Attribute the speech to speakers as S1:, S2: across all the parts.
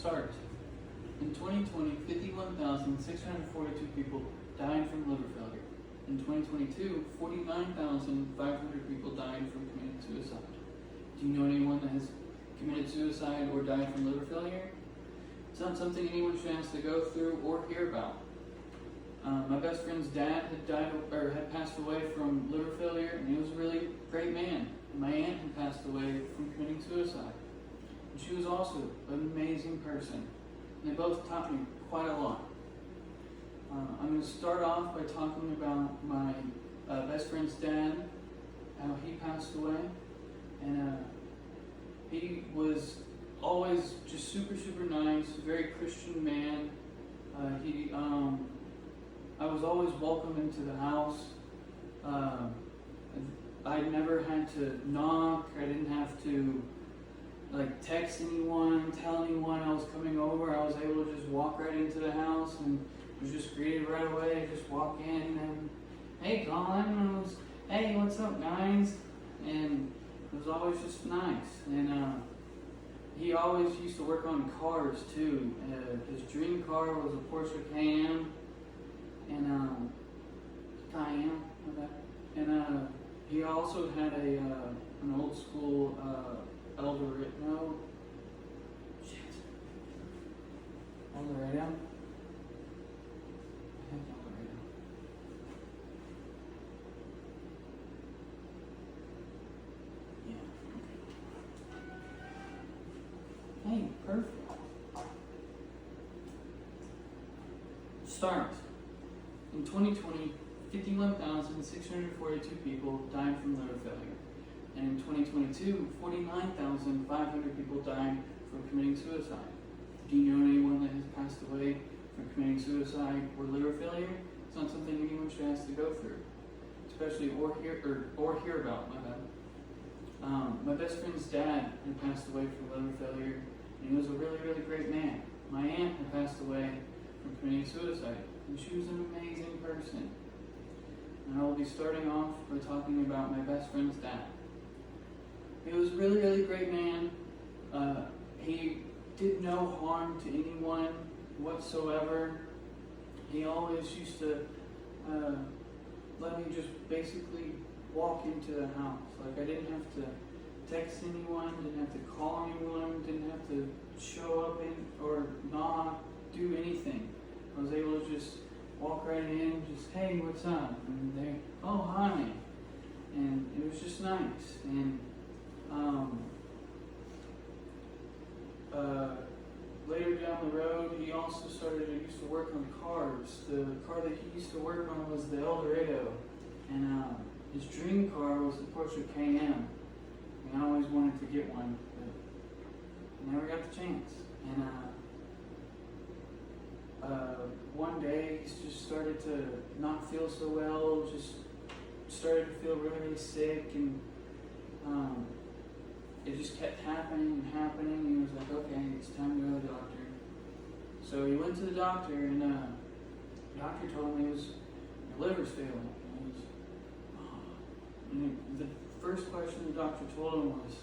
S1: Start. In 2020, 51,642 people died from liver failure. In 2022, 49,500 people died from committing suicide. Do you know anyone that has committed suicide or died from liver failure? It's not something anyone should have to go through or hear about. My best friend's dad had passed away from liver failure, and he was a really great man. And my aunt had passed away from committing suicide. And she was also an amazing person. And they both taught me quite a lot. I'm going to start off by talking about my best friend's dad, how he passed away. And he was always just super, super nice, very Christian man. I was always welcome into the house. I never had to knock. I didn't have to text anyone, tell anyone I was coming over. I was able to just walk right into the house and was just greeted right away. Just walk in and, hey Colin, hey, what's up guys? And it was always just nice. And he always used to work on cars too. His dream car was a Porsche Cayenne. And he also had an old school Eldorado. Eldorado. Yeah. Hey, perfect. Start. In 2020, 51,642 people died from liver failure. And in 2022, 49,500 people died from committing suicide. Do you know anyone that has passed away from committing suicide or liver failure? It's not something anyone should have to go through, especially or hear about. My best friend's dad had passed away from liver failure, and he was a really, really great man. My aunt had passed away from committing suicide, and she was an amazing person. And I will be starting off by talking about my best friend's dad. He was a really, really great man. He did no harm to anyone whatsoever. He always used to let me just basically walk into the house. I didn't have to text anyone, didn't have to call anyone, didn't have to show up in or knock, do anything. I was able to just walk right in, just, hey, what's up? And they, oh, hi. And it was just nice. And later down the road, he also used to work on cars. The car that he used to work on was the Eldorado. And his dream car was the Porsche Cayenne. And I always wanted to get one, but I never got the chance. And one day he just started to not feel so well, just started to feel really, really sick, and it just kept happening and happening. He was like, okay, it's time to go to the doctor. So he went to the doctor, and the doctor told him your liver's failing. And the first question the doctor told him was,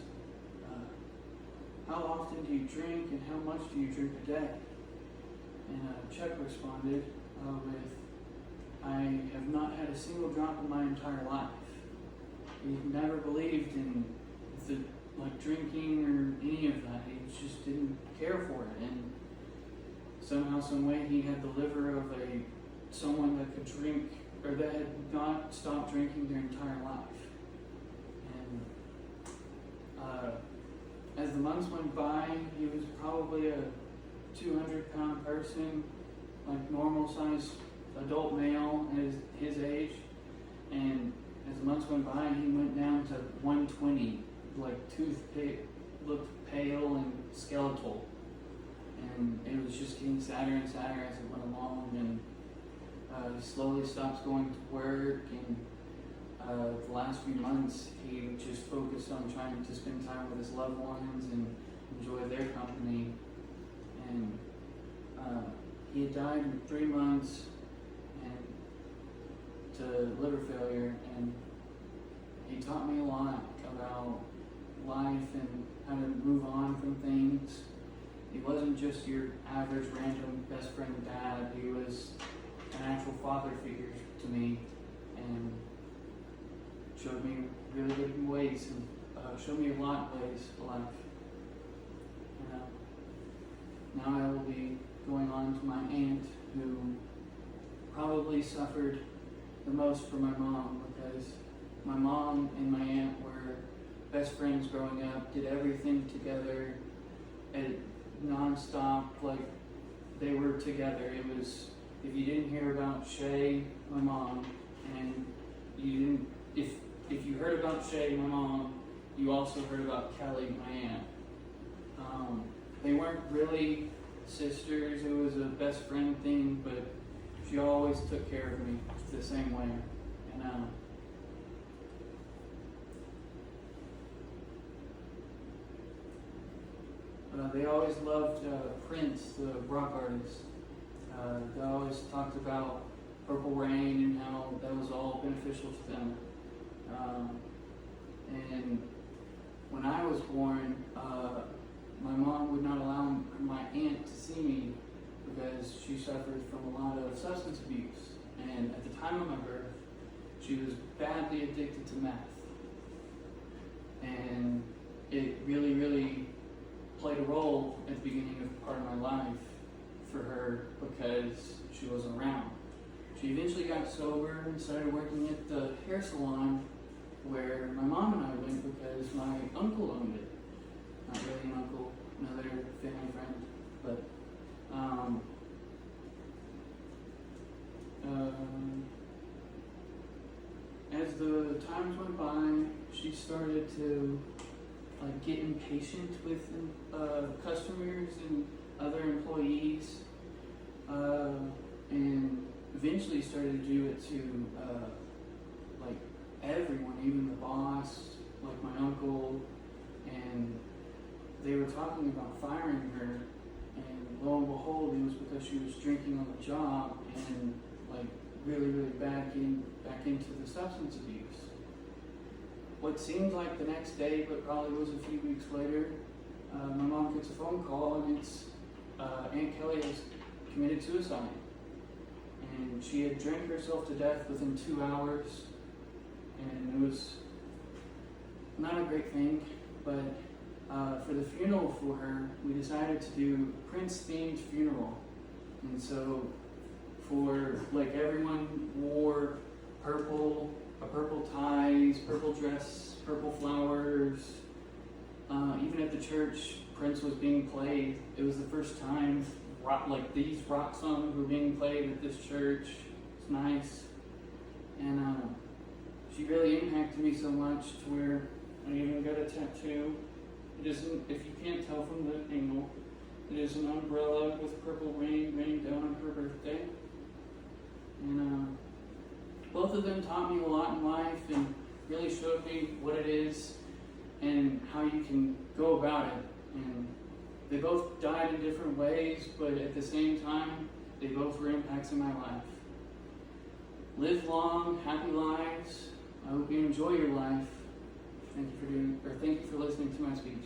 S1: how often do you drink and how much do you drink a day? And Chuck responded with, I have not had a single drop in my entire life. He never believed in the drinking or any of that. He just didn't care for it. And somehow, some way, he had the liver of someone that could drink or that had not stopped drinking their entire life. And as the months went by, he was probably a 200-pound person, normal sized adult male at his age. And as the months went by, he went down to 120, looked pale and skeletal. And it was just getting sadder and sadder as it went along. And he slowly stopped going to work. And the last few months, he just focused on trying to spend time with his loved ones and enjoy their company. And he had died in 3 months to liver failure, and he taught me a lot about life and how to move on from things. He wasn't just your average random best friend dad. He was an actual father figure to me, and showed me really good ways, and showed me a lot of ways of life. Now I will be going on to my aunt, who probably suffered the most from my mom, because my mom and my aunt were best friends growing up, did everything together, and non-stop, like they were together. It was, if you didn't hear about Shay, my mom, and you didn't, if you heard about Shay, my mom, you also heard about Kelly, my aunt. They weren't really sisters, it was a best friend thing, but she always took care of me the same way. And they always loved Prince, the rock artist. They always talked about Purple Rain and how that was all beneficial to them. And when I was born, my mom would not allow my aunt to see me because she suffered from a lot of substance abuse. And at the time of my birth, she was badly addicted to meth. And it really, really played a role at the beginning of part of my life for her because she wasn't around. She eventually got sober and started working at the hair salon where my mom and I went because my uncle owned it. Not really an uncle, another family friend, but as the times went by, she started to get impatient with customers and other employees, and eventually started to do it to everyone, even the boss, like my uncle, and they were talking about firing her, and lo and behold, it was because she was drinking on the job and really, really back into the substance abuse. What seemed like the next day, but probably was a few weeks later, my mom gets a phone call, and it's Aunt Kelly has committed suicide. And she had drank herself to death within 2 hours, and it was not a great thing, but for the funeral for her, we decided to do a Prince-themed funeral. And so for everyone wore purple ties, purple dress, purple flowers. Even at the church, Prince was being played. It was the first time these rock songs were being played at this church. It's nice. And she really impacted me so much to where I even got a tattoo. It isn't, if you can't tell from the angle, it is an umbrella with purple rain raining down on her birthday. And both of them taught me a lot in life and really showed me what it is and how you can go about it. And they both died in different ways, but at the same time, they both were impacts in my life. Live long, happy lives. I hope you enjoy your life. Thank you for listening to my speech.